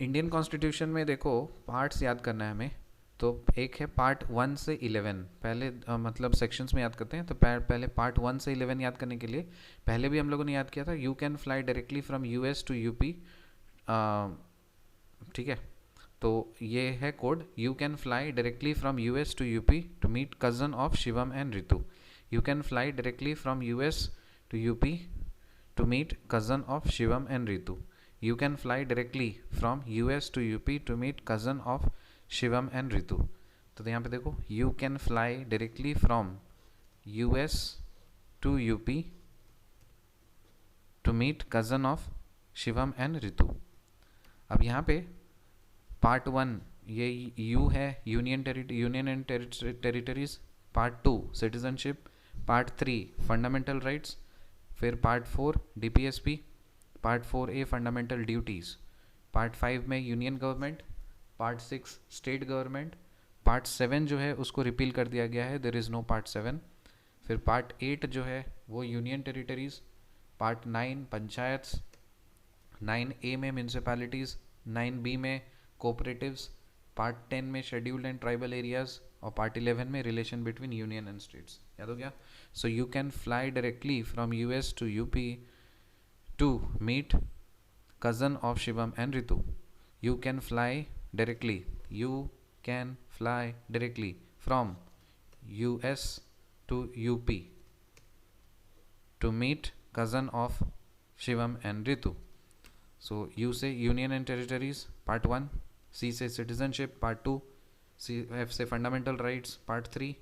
Indian constitution में देखो parts याद करना है हमें। तो एक है पार्ट 1 से 11, पहले मतलब सेक्शंस में याद करते हैं। तो पहले पार्ट 1 से 11 याद करने के लिए पहले भी हम लोगों ने याद किया था, you can fly directly from US to UP. ठीक है, तो ये है code, you can fly directly from US to UP to meet cousin of Shivam and Ritu. You can fly directly from US to UP to meet cousin of Shivam and Ritu. You can fly directly from US to UP to meet cousin of Shivam and Ritu. तो यहाँ पे देखो, you can fly directly from US to UP to meet cousin of Shivam and Ritu. अब यहाँ पे part 1 ये U है, union and territories. Part 2 citizenship. Part 3 fundamental rights. फिर part 4 DPSP. Part 4A fundamental duties. Part 5 में union government. Part 6 state government. Part 7 जो है उसको रिपील कर दिया गया है, देयर इज़ नो पार्ट 7। फिर पार्ट 8 जो है वो union territories. Part 9 panchayat. 9A में म्यूनसिपैलिटीज़। 9B में कोऑपरेटिव्स। पार्ट 10 में शेड्यूल्ड एंड ट्राइबल एरियाज़। और पार्ट 11 में relation between union and states. याद हो गया? So you can fly directly from US to UP to meet cousin of Shivam and Ritu. You can fly directly. You can fly directly from US to UP to meet cousin of Shivam and Ritu. So U से Union and Territories Part 1, C से Citizenship Part 2, F से Fundamental Rights Part 3,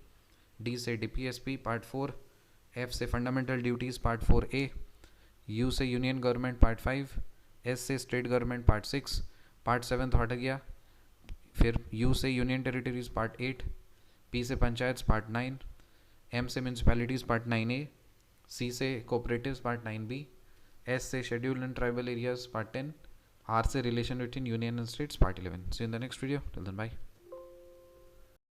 D से DPSP Part 4, F से Fundamental Duties Part 4A, U से Union Government Part 5, S से State Government Part 6, Part 7 तो हट गया। फिर U से Union Territories Part 8, P से पंचायत Part 9, M से Municipalities Part 9A, C से Cooperatives Part 9B, S से Scheduled and Tribal Areas Part 10, R से Relation Between Union and States Part 11. See you in the next video. Till then, bye.